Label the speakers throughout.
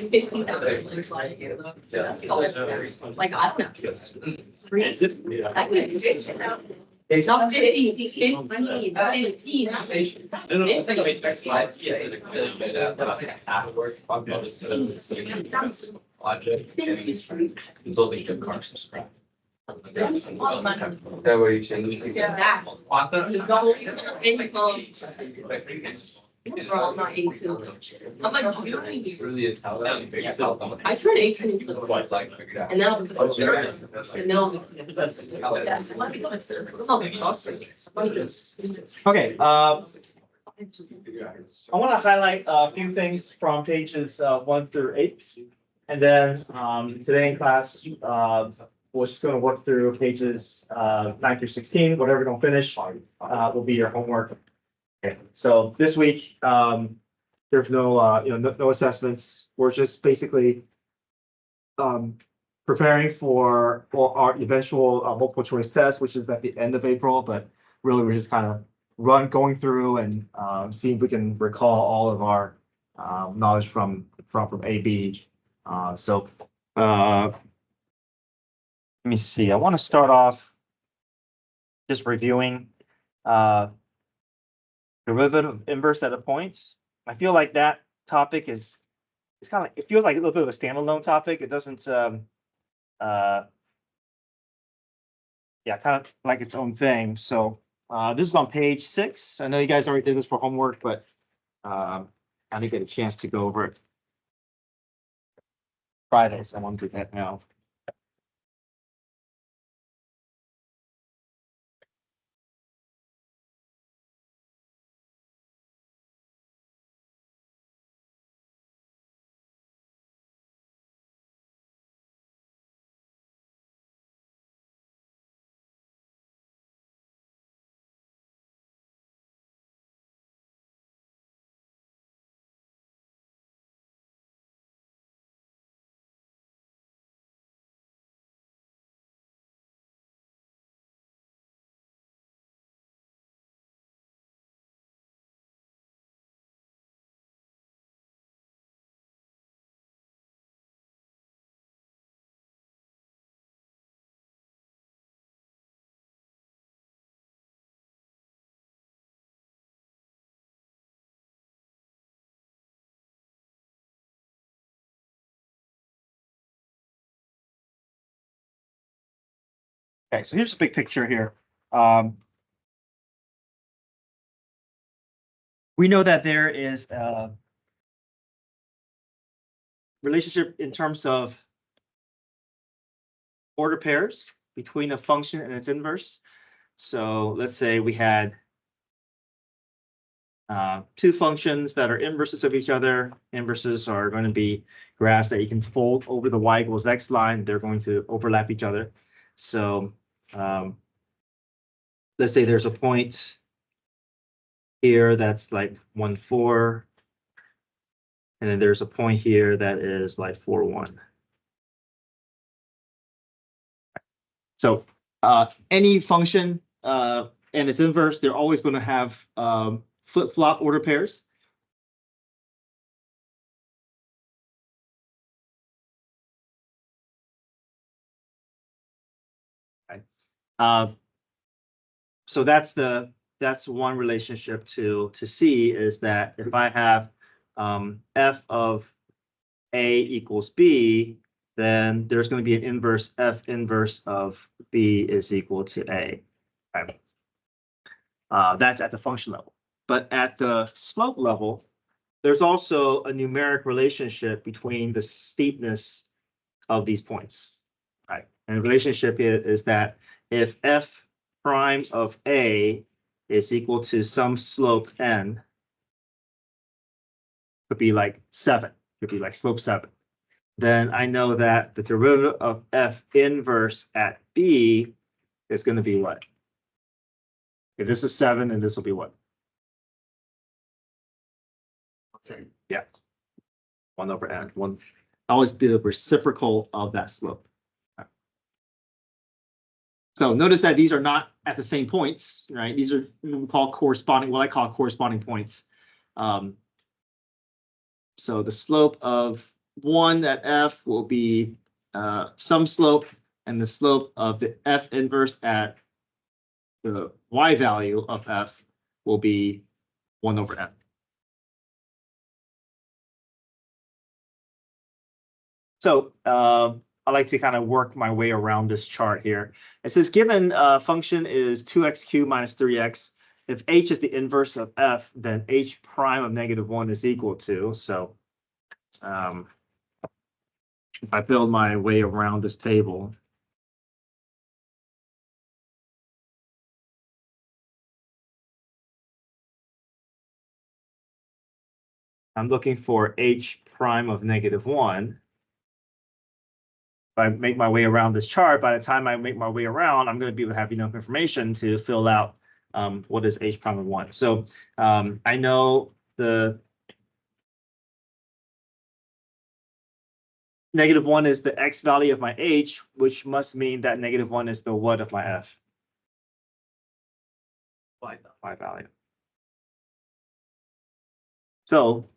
Speaker 1: like 50,000 last year. That's almost like I don't know.
Speaker 2: Is it?
Speaker 1: I would do it, not 50, 15, 15.
Speaker 2: No, I think I checked slides. Yes, it's really good. Afterwards, talk about this. Project. Building good cars from scratch. Is that what you changed?
Speaker 1: Yeah. I'm not 18. I'm like,
Speaker 2: It's really Italian.
Speaker 1: I turned 18 in September.
Speaker 2: Twice, like, figured out.
Speaker 1: And then I'll become a surgeon. And then I'll become a surgeon.
Speaker 3: Okay, I want to highlight a few things from pages 1 through 8. And then today in class, we're just going to work through pages 9 through 16. Whatever we don't finish will be your homework. Okay, so this week, there's no, no assessments. We're just basically preparing for our eventual multiple choice test, which is at the end of April. But really, we're just kind of going through and see if we can recall all of our knowledge from AB. Let me see. I want to start off just reviewing derivative inverse at a point. I feel like that topic it's kind of, it feels like a little bit of a standalone topic. It doesn't yeah, kind of like its own thing. So this is on page 6. I know you guys already did this for homework, but I didn't get a chance to go over it Friday, so I want to do that now. Okay, so here's the big picture here. We know that there is a relationship in terms of order pairs between a function and its inverse. So let's say we had two functions that are inverses of each other. Inverses are going to be graphs that you can fold over the y equals x line. They're going to overlap each other. So let's say there's a point here that's like 1, 4. And then there's a point here that is like 4, 1. So any function and its inverse, they're always going to have flip-flop order pairs. Okay. So that's one relationship to see, is that if I have f of a equals b, then there's going to be an inverse f inverse of b is equal to a. Okay. That's at the function level. But at the slope level, there's also a numeric relationship between the steepness of these points. Right? And the relationship is that if f prime of a is equal to some slope n, could be like 7, could be like slope 7, then I know that the derivative of f inverse at b is going to be what? If this is 7, then this will be what? Yeah, 1 over n. Always be the reciprocal of that slope. So notice that these are not at the same points, right? These are what I call corresponding points. So the slope of 1 at f will be some slope, and the slope of the f inverse at the y value of f will be 1 over f. So I like to kind of work my way around this chart here. It says given function is 2x cubed minus 3x. If h is the inverse of f, then h prime of -1 is equal to. So if I build my way around this table, I'm looking for h prime of -1. If I make my way around this chart, by the time I make my way around, I'm going to be able to have enough information to fill out what is h prime of 1. So I know the -1 is the x value of my h, which must mean that -1 is the what of my f? Y value. So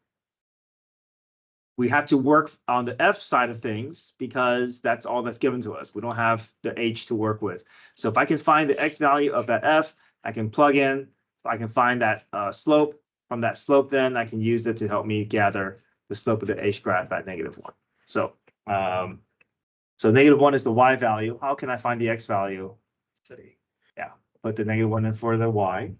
Speaker 3: we have to work on the f side of things because that's all that's given to us. We don't have the h to work with. So if I can find the x value of that f, I can plug in. If I can find that slope, from that slope, then I can use it to help me gather the slope of the h graph at -1. So so -1 is the y value. How can I find the x value? Yeah, put the -1 in for the y.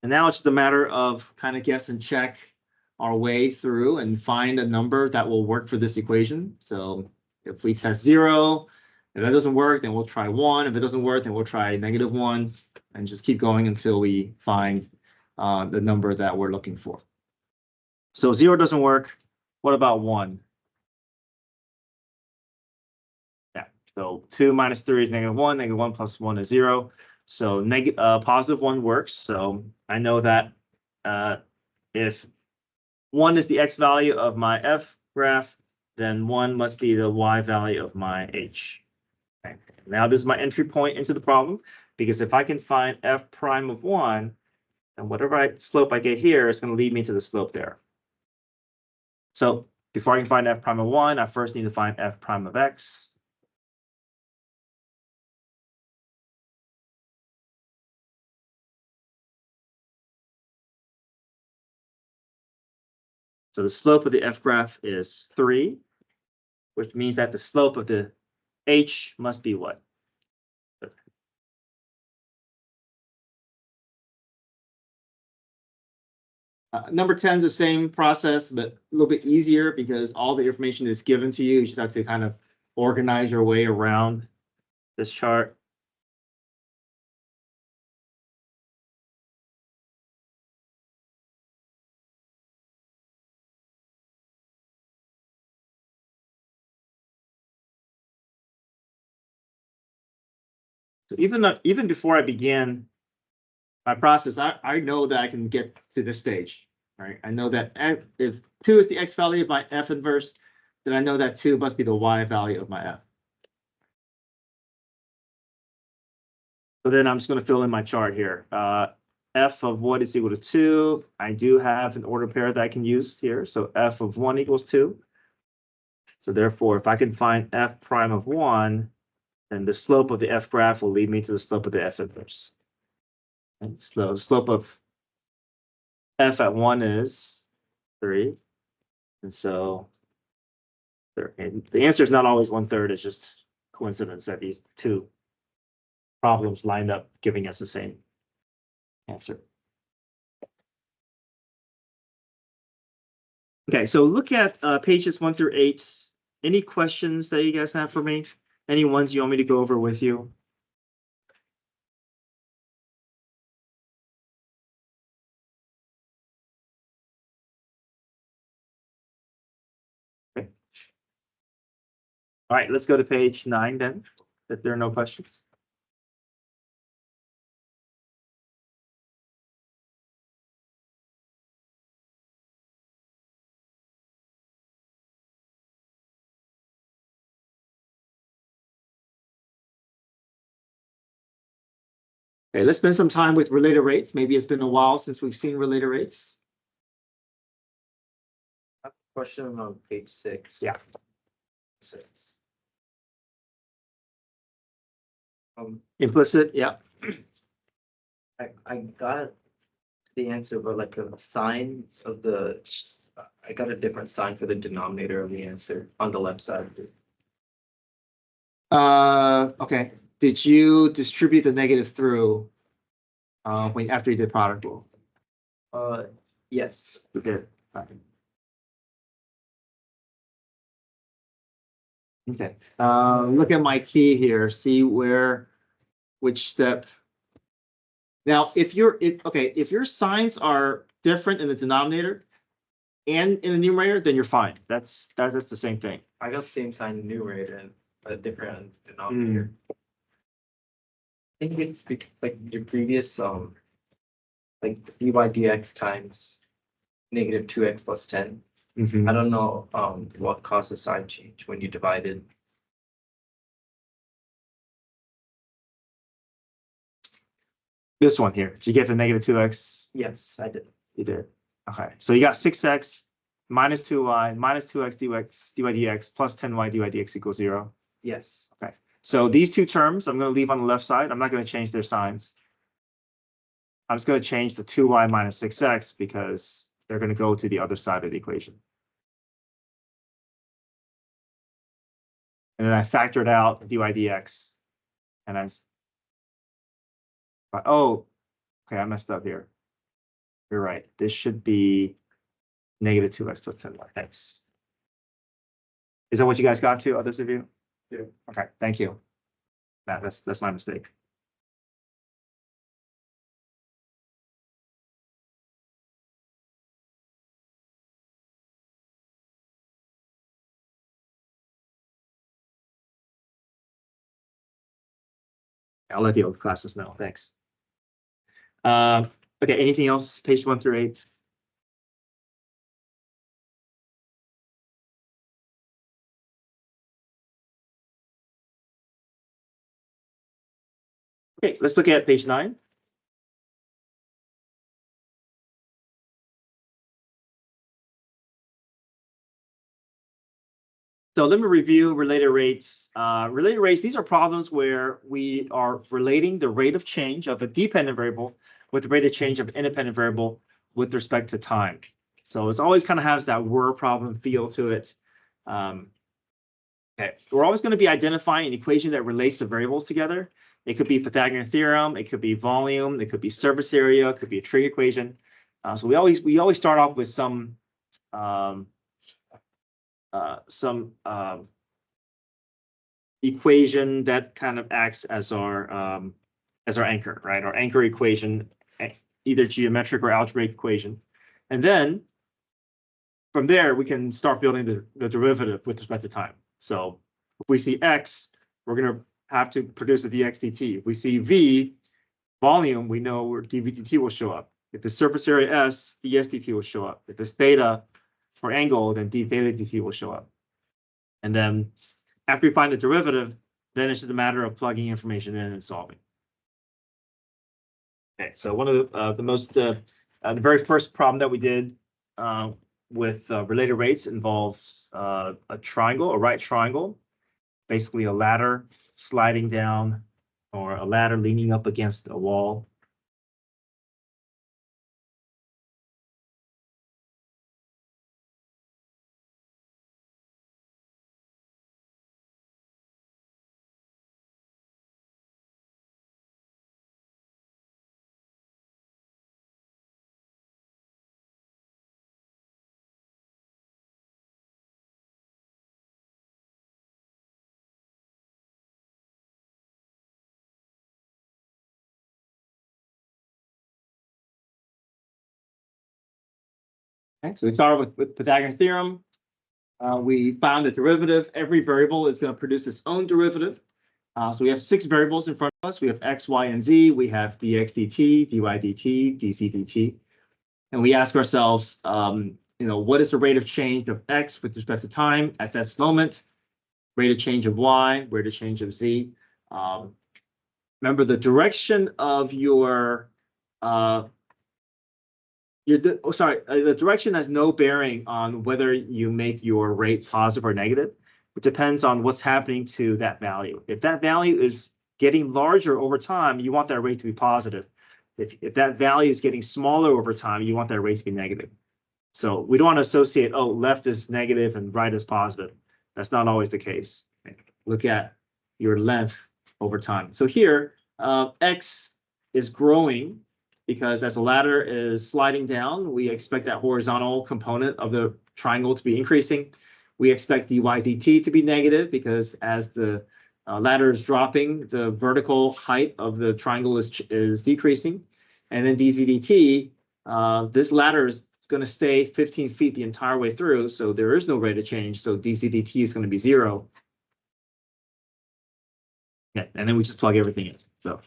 Speaker 3: And now it's just a matter of kind of guess and check our way through and find a number that will work for this equation. So if we test 0, if that doesn't work, then we'll try 1. If it doesn't work, then we'll try -1 and just keep going until we find the number that we're looking for. So 0 doesn't work. What about 1? Yeah, so 2 minus 3 is -1. -1 plus 1 is 0. So positive 1 works. So I know that if 1 is the x value of my f graph, then 1 must be the y value of my h. Okay. Now this is my entry point into the problem, because if I can find f prime of 1, then whatever slope I get here is going to lead me to the slope there. So before I can find f prime of 1, I first need to find f prime of x. So the slope of the f graph is 3, which means that the slope of the h must be what? Number 10 is the same process, but a little bit easier because all the information is given to you. You just have to kind of organize your way around this chart. So even before I begin my process, I know that I can get to this stage, right? I know that if 2 is the x value of my f inverse, then I know that 2 must be the y value of my f. So then I'm just going to fill in my chart here. F of what is equal to 2. I do have an order pair that I can use here. So f of 1 equals 2. So therefore, if I can find f prime of 1, then the slope of the f graph will lead me to the slope of the f inverse. And so the slope of f at 1 is 3. And so and the answer is not always 1/3. It's just coincidence that these two problems lined up giving us the same answer. Okay, so look at pages 1 through 8. Any questions that you guys have for me? Any ones you want me to go over with you? Okay. All right, let's go to page 9 then, if there are no questions. Okay, let's spend some time with related rates. Maybe it's been a while since we've seen related rates.
Speaker 4: Question on page 6.
Speaker 3: Yeah.
Speaker 4: 6.
Speaker 3: Implicit, yeah.
Speaker 4: I got the answer, but like the signs of the, I got a different sign for the denominator of the answer on the left side.
Speaker 3: Okay. Did you distribute the negative through when after you did product rule?
Speaker 4: Yes.
Speaker 3: You did. Okay. Okay. Look at my key here. See which step. Now, if your signs are different in the denominator and in the numerator, then you're fine. That's the same thing.
Speaker 4: I got the same sign in numerator and a different denominator. I think it's like your previous like dy dx times negative 2x plus 10. I don't know what caused the sign change when you divided.
Speaker 3: This one here. Did you get the negative 2x?
Speaker 4: Yes, I did.
Speaker 3: You did. Okay. So you got 6x minus 2y minus 2x dy dx plus 10y dy dx equals 0.
Speaker 4: Yes.
Speaker 3: Okay. So these two terms I'm going to leave on the left side. I'm not going to change their signs. I'm just going to change the 2y minus 6x because they're going to go to the other side of the equation. And then I factored out dy dx. And oh, okay, I messed up here. You're right. This should be negative 2x plus 10y. Is that what you guys got to, others of you?
Speaker 4: Yeah.
Speaker 3: Okay, thank you. That's my mistake. I'll let the other classes know. Thanks. Okay, anything else? Page 1 through 8. Okay, let's look at page 9. So let me review related rates. Related rates, these are problems where we are relating the rate of change of a dependent variable with the rate of change of an independent variable with respect to time. So it's always kind of has that word problem feel to it. Okay, we're always going to be identifying an equation that relates the variables together. It could be Pythagorean theorem, it could be volume, it could be surface area, it could be a trig equation. So we always start off with some equation that kind of acts as our anchor, right? Our anchor equation, either geometric or algebraic equation. And then from there, we can start building the derivative with respect to time. So if we see x, we're going to have to produce a dx dt. If we see v, volume, we know where dv dt will show up. If the surface area s, ds dt will show up. If it's theta or angle, then d theta dt will show up. And then after we find the derivative, then it's just a matter of plugging information in and solving. Okay, so one of the very first problem that we did with related rates involves a triangle, a right triangle, basically a ladder sliding down or a ladder leaning up against a wall. Okay, so we started with Pythagorean theorem. We found the derivative. Every variable is going to produce its own derivative. So we have 6 variables in front of us. We have x, y, and z. We have dx dt, dy dt, dc dt. And we ask ourselves, what is the rate of change of x with respect to time at this moment? Rate of change of y, rate of change of z. remember the direction of your the direction has no bearing on whether you make your rate positive or negative. It depends on what's happening to that value. If that value is getting larger over time, you want that rate to be positive. If that value is getting smaller over time, you want that rate to be negative. So we don't want to associate, oh, left is negative and right is positive. That's not always the case. Look at your length over time. So here, X is growing because as the ladder is sliding down, we expect that horizontal component of the triangle to be increasing. We expect dy dt to be negative because as the ladder is dropping, the vertical height of the triangle is decreasing. And then dz dt, this ladder is going to stay 15 feet the entire way through, so there is no rate of change. So dz dt is going to be 0. Yeah, and then we just plug everything in. So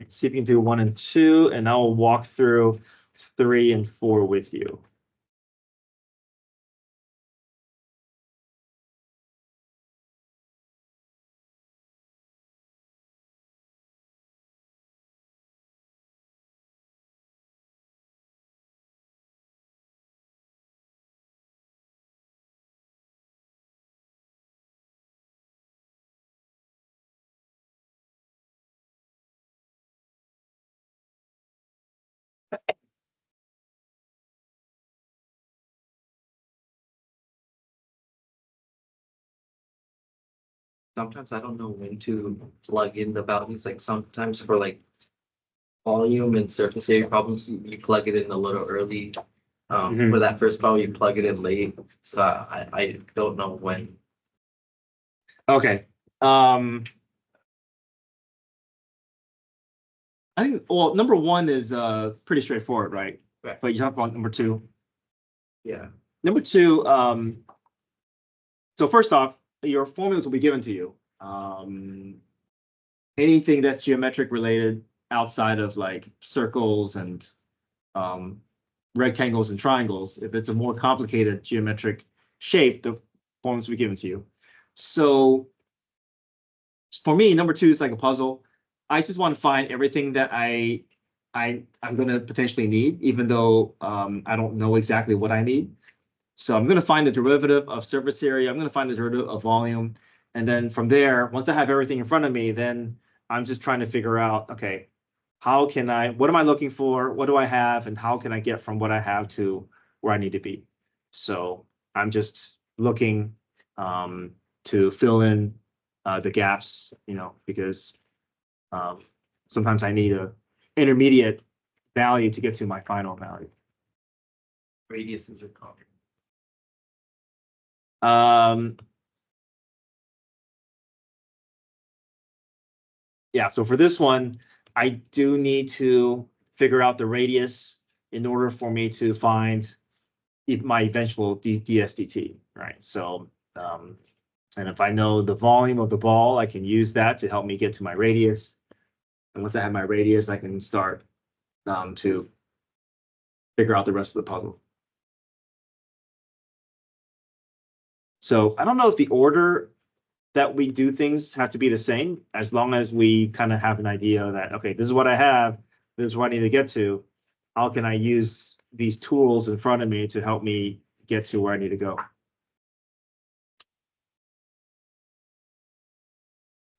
Speaker 3: see if you can do 1 and 2, and I'll walk through 3 and 4 with you.
Speaker 4: Sometimes I don't know when to plug in the values, like sometimes for like volume and surface area problems, you plug it in a little early. For that first value, you plug it in late, so I don't know when.
Speaker 3: Okay. I think, well, number 1 is pretty straightforward, right?
Speaker 4: Right.
Speaker 3: But you talk about number 2.
Speaker 4: Yeah.
Speaker 3: Number 2, so first off, your formulas will be given to you. Anything that's geometric related outside of like circles and rectangles and triangles, if it's a more complicated geometric shape, the formulas will be given to you. So for me, number 2 is like a puzzle. I just want to find everything that I'm going to potentially need, even though I don't know exactly what I need. So I'm going to find the derivative of surface area. I'm going to find the derivative of volume. And then from there, once I have everything in front of me, then I'm just trying to figure out, okay, what am I looking for? What do I have? And how can I get from what I have to where I need to be? So I'm just looking to fill in the gaps, because sometimes I need a intermediate value to get to my final value.
Speaker 4: Radiuses are common.
Speaker 3: Yeah, so for this one, I do need to figure out the radius in order for me to find my eventual dsdt, right? So, and if I know the volume of the ball, I can use that to help me get to my radius. And once I have my radius, I can start to figure out the rest of the puzzle. So I don't know if the order that we do things have to be the same, as long as we kind of have an idea that, okay, this is what I have, this is what I need to get to. How can I use these tools in front of me to help me get to where I need to go?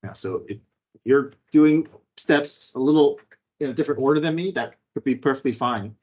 Speaker 3: Yeah, so if you're doing steps a little in a different order than me, that could be perfectly fine.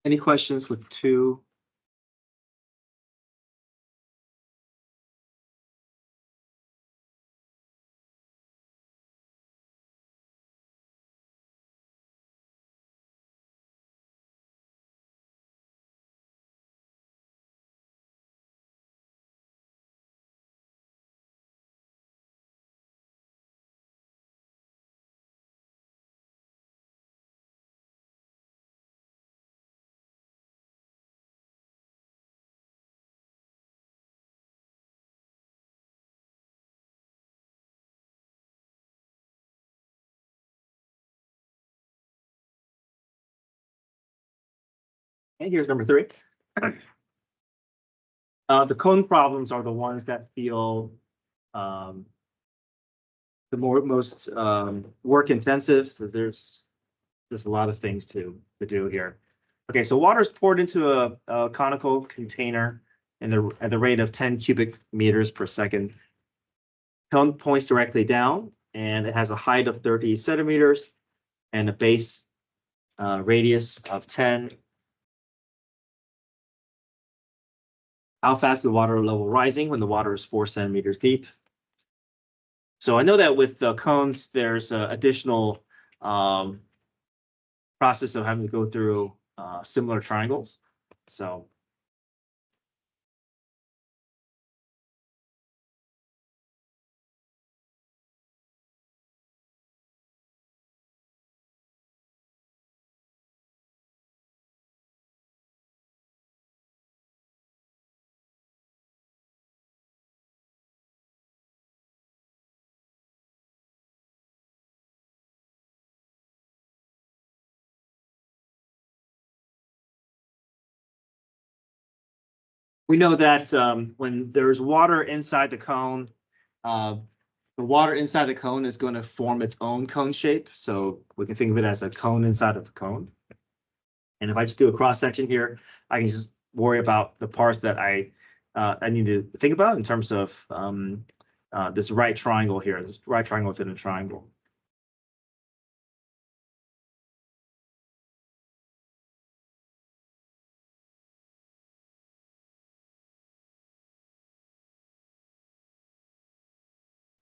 Speaker 3: Any questions with 2? And here's number 3. The cone problems are the ones that feel the most work intensive. So there's a lot of things to do here. Okay, so water is poured into a conical container at the rate of 10 cubic meters per second. Cone points directly down, and it has a height of 30 centimeters and a base radius of 10. How fast is the water level rising when the water is 4 centimeters deep? So I know that with the cones, there's additional process of having to go through similar triangles. So we know that when there's water inside the cone, the water inside the cone is going to form its own cone shape. So we can think of it as a cone inside of a cone. And if I just do a cross section here, I can just worry about the parts that I need to think about in terms of this right triangle here, this right triangle within a triangle.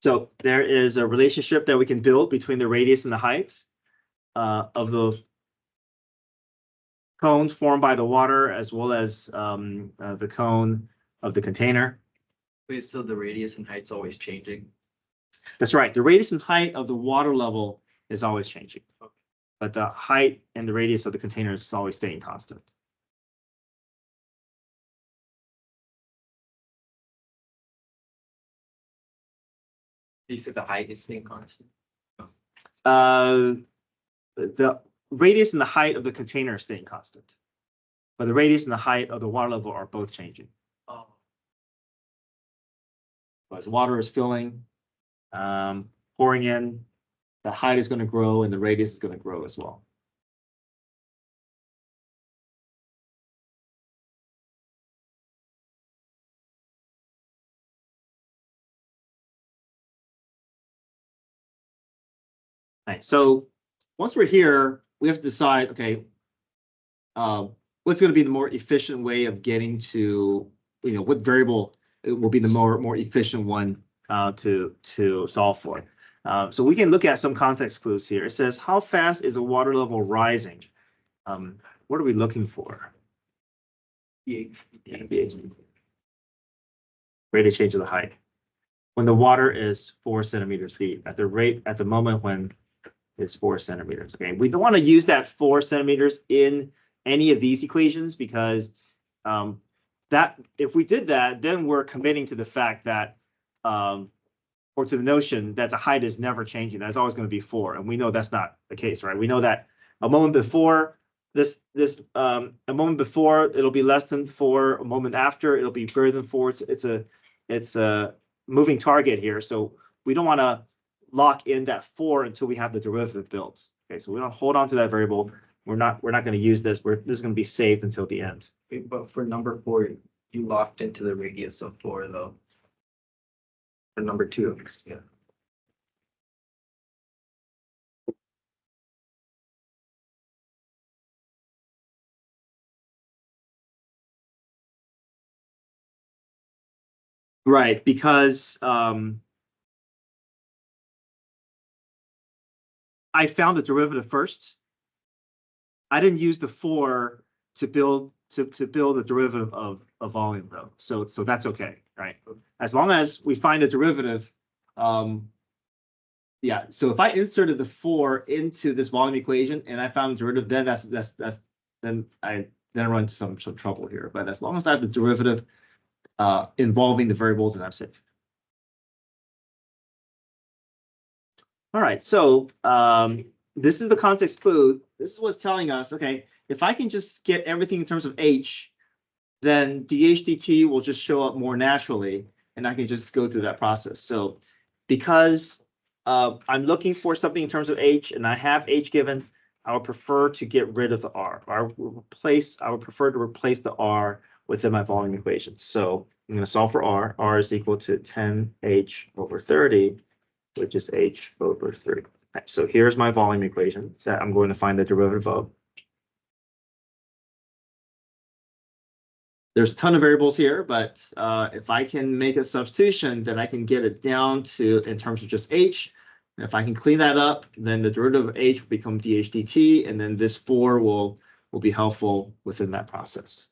Speaker 3: So there is a relationship that we can build between the radius and the height of the cones formed by the water, as well as the cone of the container.
Speaker 4: Wait, so the radius and height's always changing?
Speaker 3: That's right. The radius and height of the water level is always changing, but the height and the radius of the container is always staying constant.
Speaker 4: You said the height is staying constant?
Speaker 3: The radius and the height of the container are staying constant, but the radius and the height of the water level are both changing.
Speaker 4: Oh.
Speaker 3: As water is filling, pouring in, the height is going to grow and the radius is going to grow as well. Right, so once we're here, we have to decide, okay, what's going to be the more efficient way of getting to, what variable will be the more efficient one to solve for. So we can look at some context clues here. It says, how fast is the water level rising? What are we looking for?
Speaker 4: pH.
Speaker 3: Rate of change of the height. When the water is 4 centimeters deep, at the moment when it's 4 centimeters. Okay, we don't want to use that 4 centimeters in any of these equations because that if we did that, then we're committing to the fact that or to the notion that the height is never changing. That's always going to be 4, and we know that's not the case, right? We know that a moment before a moment before it'll be less than 4. A moment after it'll be greater than 4. It's a moving target here, so we don't want to lock in that 4 until we have the derivative built. Okay, so we don't hold on to that variable. We're not going to use this. This is going to be saved until the end.
Speaker 4: Wait, but for number 4, you locked into the radius of 4 though. For number 2, yeah.
Speaker 3: Right, because I found the derivative first. I didn't use the 4 to build the derivative of volume though. So that's okay, right? As long as we find the derivative, yeah. So if I inserted the 4 into this volume equation and I found the derivative, then then I run into some trouble here. But as long as I have the derivative involving the variable, then I'm safe. All right, so this is the context clue. This is what's telling us, okay, if I can just get everything in terms of h, then dH/dt will just show up more naturally, and I can just go through that process. So because I'm looking for something in terms of h, and I have h given, I would prefer to get rid of the r. I would prefer to replace the r within my volume equation. So I'm going to solve for r. R is equal to 10h over 30, which is h over 3. Okay, so here's my volume equation that I'm going to find the derivative of. There's a ton of variables here, but if I can make a substitution, then I can get it down to in terms of just h. And if I can clean that up, then the derivative of h will become dH dt, and then this 4 will be helpful within that process.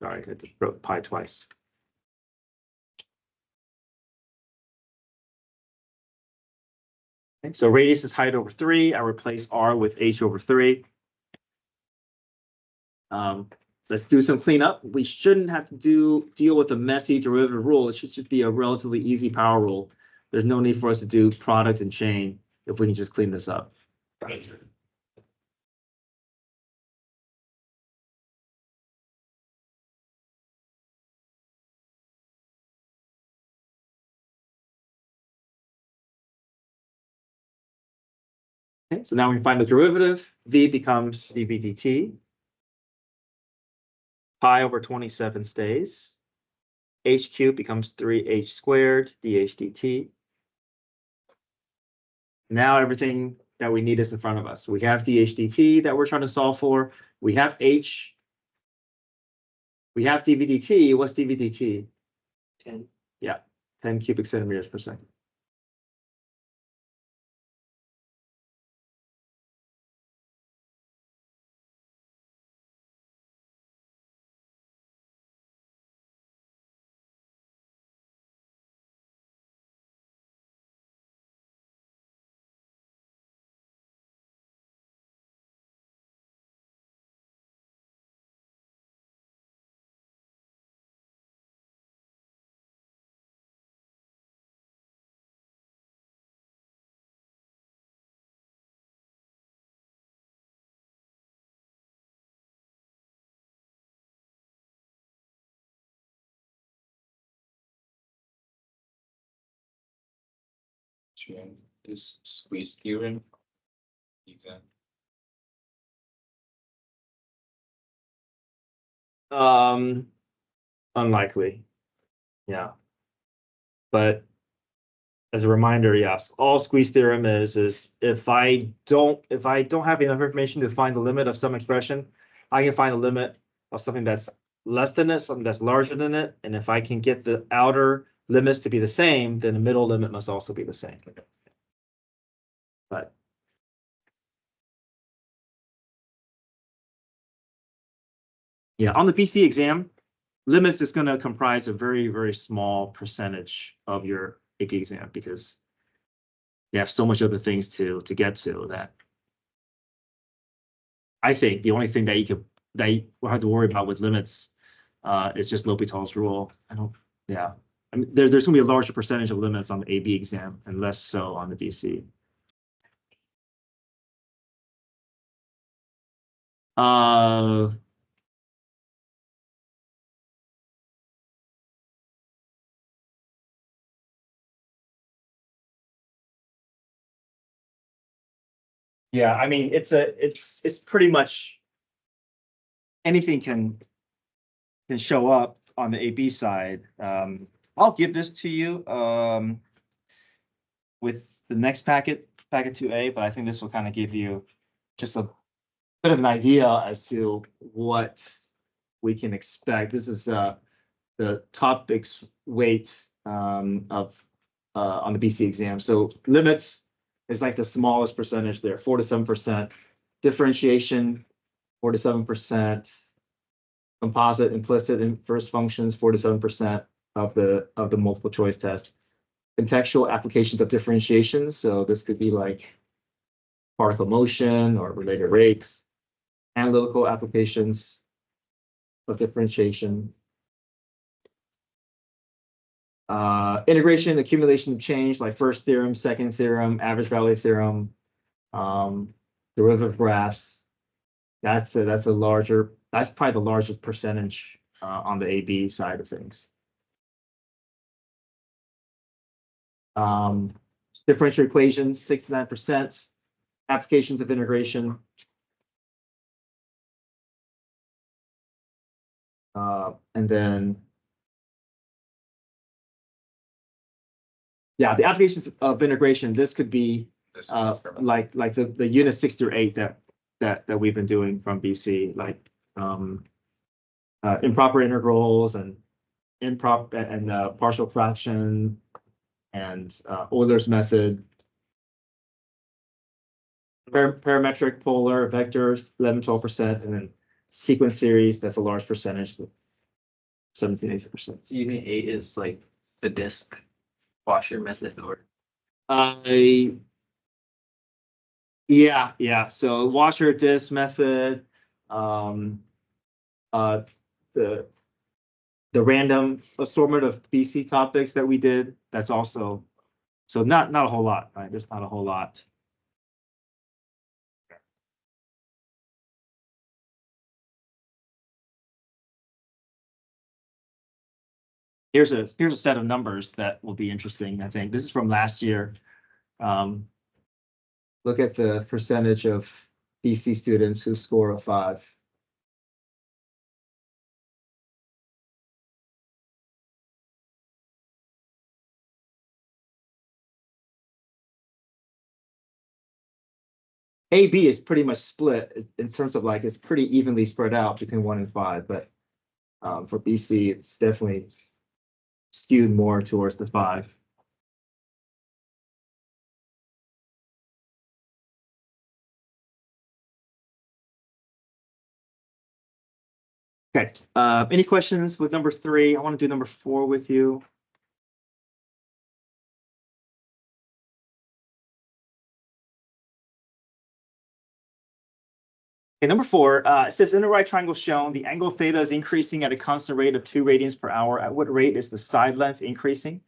Speaker 3: Sorry, I just wrote pi twice. Okay, so radius is height over 3. I replace r with h over 3. Let's do some cleanup. We shouldn't have to deal with a messy derivative rule. It should just be a relatively easy power rule. There's no need for us to do product and chain if we can just clean this up. Okay, so now we find the derivative. V becomes dv dt. Pi over 27 stays. H cubed becomes 3h squared dH dt. Now everything that we need is in front of us. We have dH dt that we're trying to solve for. We have h. We have dv dt. What's dv dt?
Speaker 4: 10.
Speaker 3: Yeah, 10 cubic centimeters per second.
Speaker 2: Is squeeze theorem.
Speaker 3: Unlikely. Yeah. But as a reminder, yes, all squeeze theorem is if I don't have enough information to find the limit of some expression, I can find the limit of something that's less than it, something that's larger than it, and if I can get the outer limits to be the same, then the middle limit must also be the same. But yeah, on the PC exam, limits is going to comprise a very, very small percentage of your AP exam because you have so much other things to get to that I think the only thing that you will have to worry about with limits is just L'Hopital's rule. Yeah. I mean, there's going to be a larger percentage of limits on the AB exam and less so on the BC. Yeah, I mean, it's pretty much anything can show up on the AB side. I'll give this to you with the next packet 2A, but I think this will kind of give you just a bit of an idea as to what we can expect. This is the topics weight of on the BC exam. So limits is like the smallest percentage there, 4 to 7%. Differentiation, 4 to 7%. Composite, implicit, inverse functions, 4 to 7% of the multiple choice test. Contextual applications of differentiation. So this could be like particle motion or related rates. Analytical applications of differentiation. Integration, accumulation of change, like first theorem, second theorem, average value theorem, derivative graphs. That's probably the largest percentage on the AB side of things. Differential equations, 69%. Applications of integration. And then, yeah, the applications of integration, this could be like the unit 6 through 8 that we've been doing from BC, like improper integrals and improper and partial fraction and Euler's method. Parametric, polar, vectors, 11-12%, and then sequence series, that's a large percentage, 17-18%.
Speaker 4: Unit 8 is like the disk washer method, or
Speaker 3: yeah. So washer disk method, the random assortment of BC topics that we did, that's also, so not a whole lot, right? There's not a whole lot. Here's a set of numbers that will be interesting, I think. This is from last year. Look at the percentage of BC students who score a 5. AB is pretty much split in terms of like, it's pretty evenly spread out between 1 and 5, but for BC, it's definitely skewed more towards the 5. Okay, any questions with number 3? I want to do number 4 with you. Okay, number 4, it says in the right triangle shown, the angle theta is increasing at a constant rate of 2 radians per hour. At what rate is the side length increasing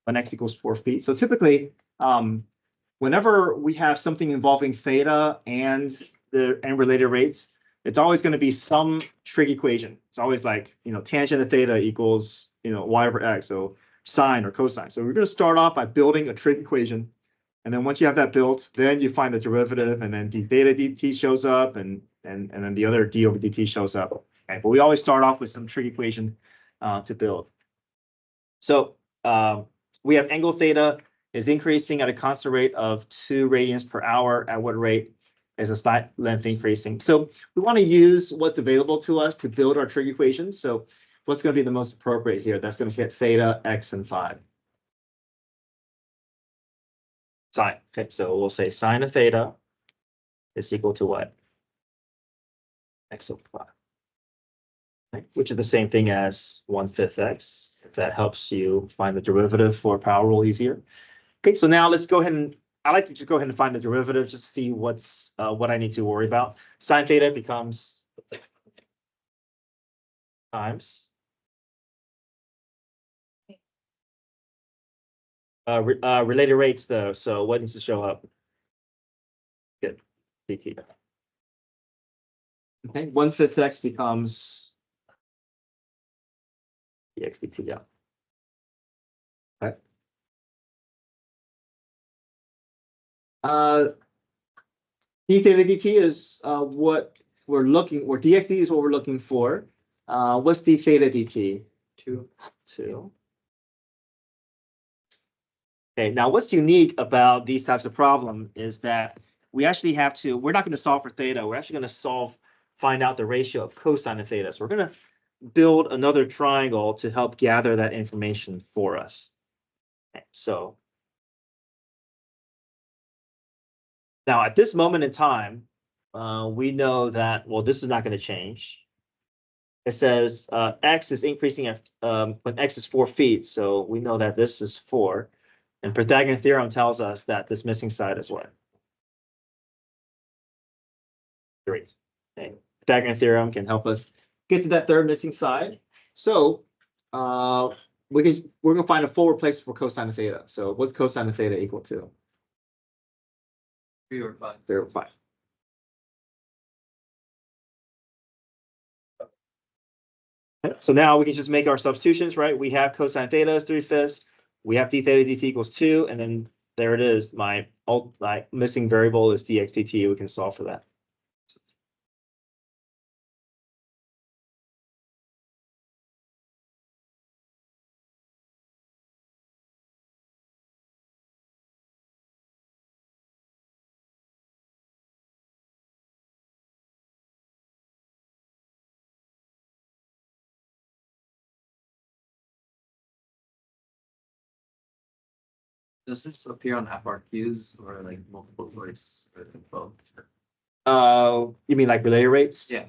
Speaker 3: when x equals 4 feet? So typically, whenever we have something involving theta and related rates, it's always going to be some trig equation. It's always like, tangent of theta equals, y over x, so sine or cosine. So we're going to start off by building a trig equation. And then once you have that built, then you find the derivative, and then d theta dt shows up, and then the other d over dt shows up. Okay, but we always start off with some trig equation to build. So we have angle theta is increasing at a constant rate of 2 radians per hour. At what rate is the side length increasing? So we want to use what's available to us to build our trig equations. So what's going to be the most appropriate here? That's going to get theta, x, and phi. Sine. Okay, so we'll say sine of theta is equal to what? X over phi. Okay, which is the same thing as 1/5 x, if that helps you find the derivative for power rule easier. Okay, so now let's go ahead and, I like to just go ahead and find the derivative just to see what I need to worry about. Sine theta becomes times related rates though, so what needs to show up? Good, dt. Okay, 1/5 x becomes dx dt, yeah. Okay. D theta dt is what we're looking, or dx dt is what we're looking for. What's d theta dt? 2. Okay, now what's unique about these types of problems is that we actually have to, we're not going to solve for theta, we're actually going to find out the ratio of cosine of theta. So we're going to build another triangle to help gather that information for us. Okay, so now at this moment in time, we know that, well, this is not going to change. It says x is increasing at when x is 4 feet, so we know that this is 4. And Pythagorean theorem tells us that this missing side is what? 3. Okay. Pythagorean theorem can help us get to that third missing side. So we're gonna find a full replacement for cosine of theta. So what's cosine of theta equal to?
Speaker 2: 3 or 5.
Speaker 3: 3 over 5. So now we can just make our substitutions, right? We have cosine theta is 3/5. We have d theta dt equals 2, and then there it is. My missing variable is dx dt. We can solve for that.
Speaker 4: Does this appear on FRQs or like multiple choice or both?
Speaker 3: You mean like related rates?
Speaker 4: Yeah.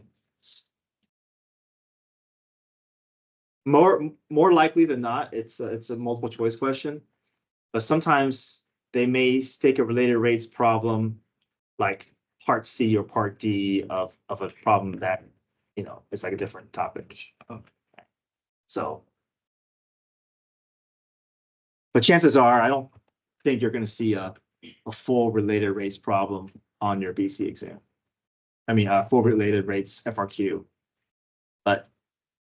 Speaker 3: More likely than not, it's a multiple choice question, but sometimes they may take a related rates problem like part C or part D of a problem that, you know, it's like a different topic. So, but chances are, I don't think you're going to see a full related rates problem on your BC exam. I mean, full related rates FRQ, but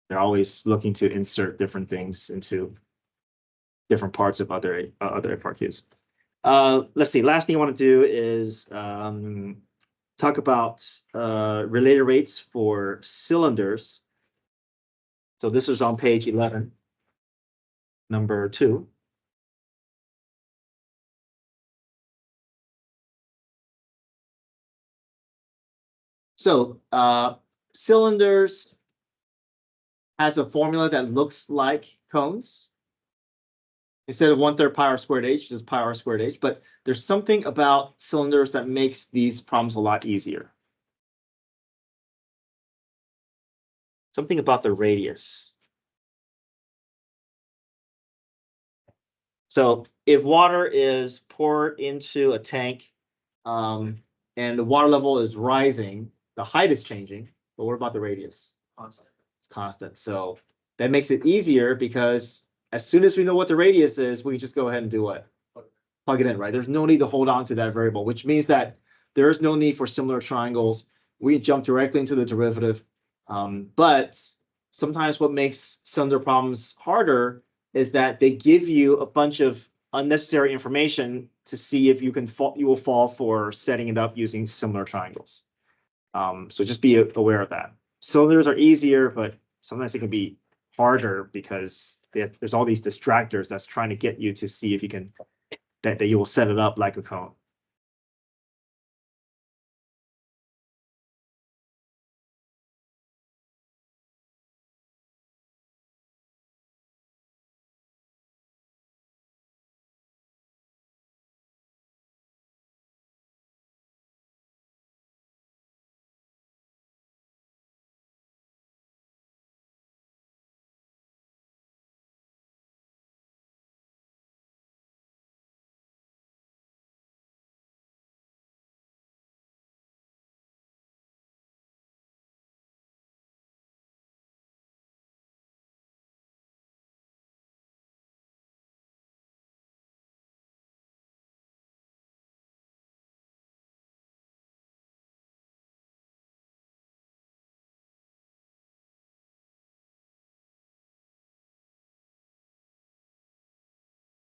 Speaker 3: they're always looking to insert different things into different parts of other FRQs. Let's see. Last thing I want to do is talk about related rates for cylinders. So this is on page 11, number 2. So cylinders has a formula that looks like cones. Instead of 1/3 pi r squared h, just pi r squared h. But there's something about cylinders that makes these problems a lot easier. Something about the radius. So if water is poured into a tank and the water level is rising, the height is changing, but what about the radius?
Speaker 4: Constant.
Speaker 3: It's constant. So that makes it easier because as soon as we know what the radius is, we just go ahead and do what? Plug it in, right? There's no need to hold on to that variable, which means that there is no need for similar triangles. We jump directly into the derivative. But sometimes what makes cylinder problems harder is that they give you a bunch of unnecessary information to see if you will fall for setting it up using similar triangles. So just be aware of that. Cylinders are easier, but sometimes it can be harder because there's all these distractors that's trying to get you to see if you can that you will set it up like a cone.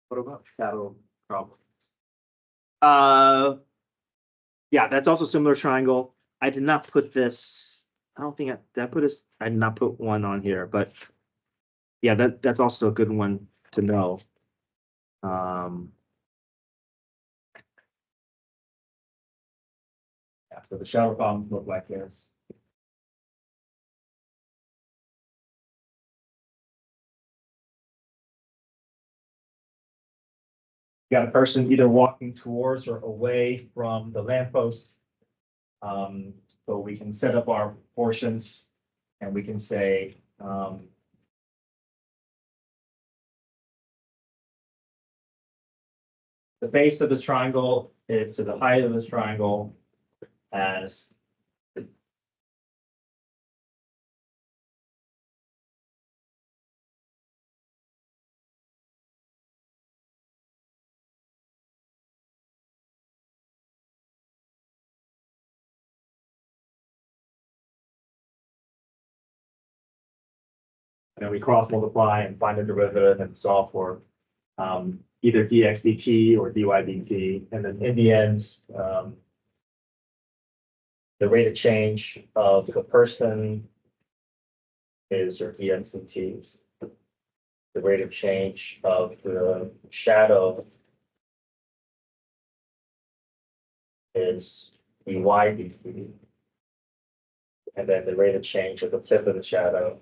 Speaker 4: What about shadow problems?
Speaker 3: Yeah, that's also similar triangle. I did not put this. I don't think did I put this. I did not put one on here, but yeah, that's also a good one to know. Yeah, so the shadow problems look like this. got a person either walking towards or away from the lamppost. So we can set up our proportions and we can say, the base of this triangle is to the height of this triangle as and then we cross multiply and find a derivative and solve for either dx dt or dy dt. And then in the end, the rate of change of the person is or dx dt. The rate of change of the shadow is dy dt. And then the rate of change of the tip of the shadow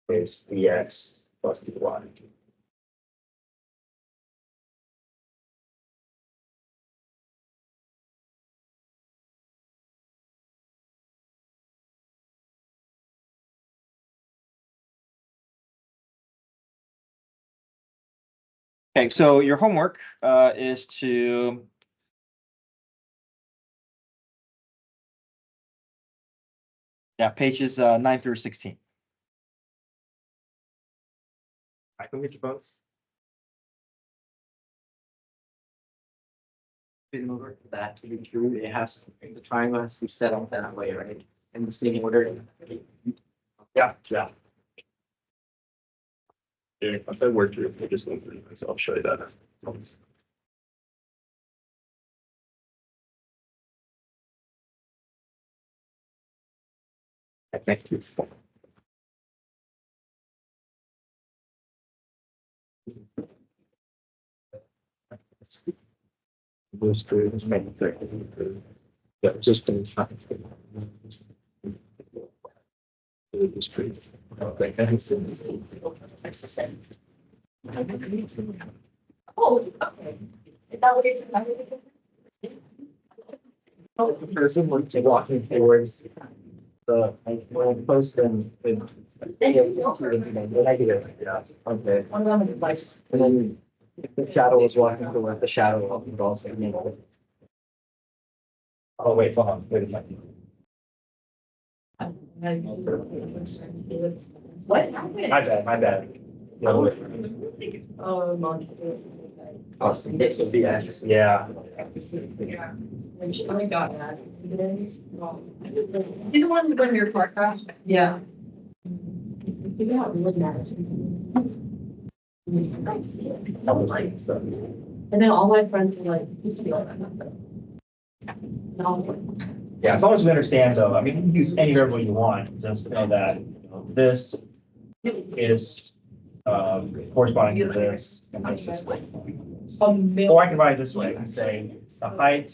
Speaker 3: is dx plus dy. Okay, so your homework is to pages 9 through 16. I can get you both.
Speaker 4: In order for that to be true, it has, the triangle has to be set up that way, right? In the same order.
Speaker 3: Yeah. Yeah, I said word through, I just went through, so I'll show you that. Those two is manufactured. Yeah, just been trying. It's pretty. Okay,
Speaker 1: Oh, okay. Is that what you're?
Speaker 3: The person was walking towards the post and the negative. Yeah. Okay. And then if the shadow was walking toward the shadow would also be negative. Oh, wait, hold on, wait a minute.
Speaker 1: What?
Speaker 3: My bad. The other way.
Speaker 4: Oh, so this would be X.
Speaker 3: Yeah.
Speaker 1: I got that. You the one who won your park crash? Yeah. Yeah, we look at it. And then all my friends are like, used to be like that. No.
Speaker 3: Yeah, as long as we understand though, I mean, you can use any variable you want, just know that, you know, this is corresponding to this and this is. Or I can write it this way and say the height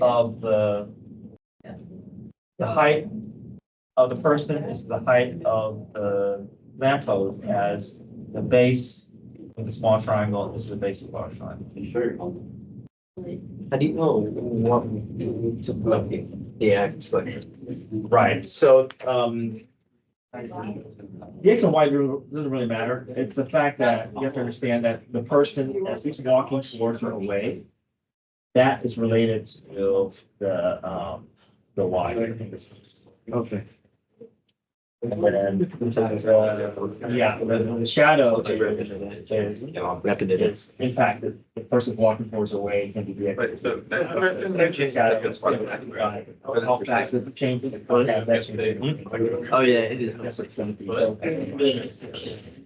Speaker 3: of the height of the person is the height of the lamppost as the base with the small triangle is the base of the large triangle.
Speaker 4: Sure. How do you know what we need to look at the X like?
Speaker 3: Right, so the X and Y doesn't really matter. It's the fact that you have to understand that the person as he's walking towards or away, that is related to the Y.
Speaker 4: Okay.
Speaker 3: And then, yeah, the shadow is impacted. The person walking towards or away can be the X.
Speaker 2: Right, so.
Speaker 3: How fast does it change?
Speaker 4: Oh, yeah, it is.
Speaker 3: That's what it's gonna be.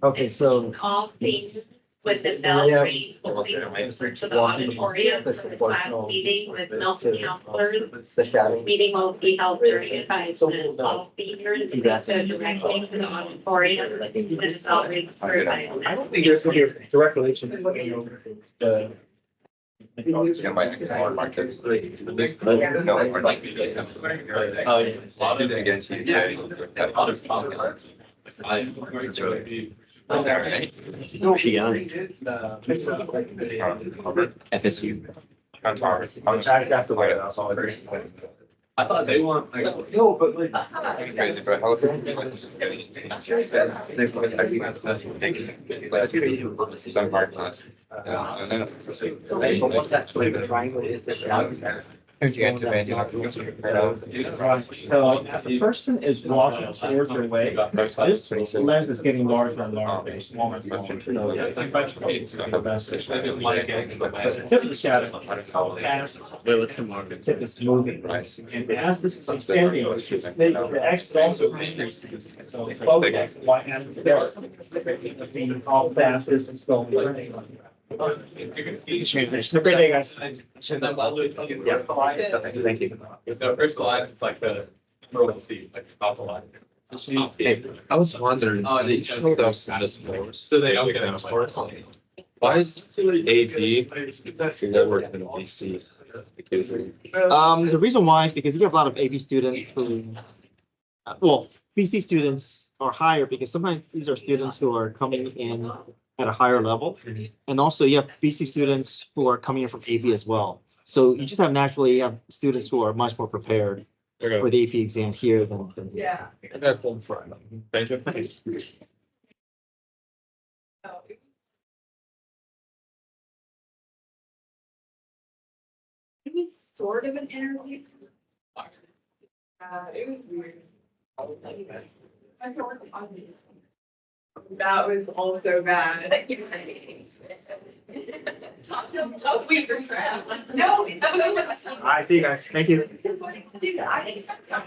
Speaker 4: Okay, so.
Speaker 5: All things with the bell rings, the for the auditorium, for the class meeting with Milton counselors.
Speaker 4: The shadow.
Speaker 5: Meeting will be held during a time that all seniors will go directly to the auditorium with the bell rings for.
Speaker 3: I don't think there's gonna be a direct relation. The
Speaker 2: Oh, yeah. Against you. Yeah. That's really. Is that right?
Speaker 4: FSU.
Speaker 2: I thought they want like.
Speaker 6: No, but like.
Speaker 2: It's crazy, but how. Some hard class. Yeah, and then.
Speaker 4: But what that's like a triangle is that.
Speaker 2: If you get to bed, you have to go through the.
Speaker 6: So as the person is walking towards your way, this length is getting larger and larger, smaller and smaller. The best. The tip of the shadow, how fast the tip is moving. And as this is extending, the X is also increasing. So both X and Y and together, how fast this is going. Have a great day, guys.
Speaker 2: Thank you. The first line, it's like the row C, like top line.
Speaker 4: Hey, I was wondering, they showed us in the scores.
Speaker 2: So they.
Speaker 4: Exam scores. Why is AP lower than BC?
Speaker 3: The reason why is because you have a lot of AP students who, well, BC students are higher because sometimes these are students who are coming in at a higher level. And also you have BC students who are coming in from AP as well. So you just have students who are much more prepared for the AP exam here than.
Speaker 1: Yeah.
Speaker 4: Thank you.
Speaker 1: It was sort of an interview. It was weird. That was also bad. Top week for crap. No, it's so.
Speaker 3: I see you guys. Thank you.
Speaker 1: Dude, I expect some.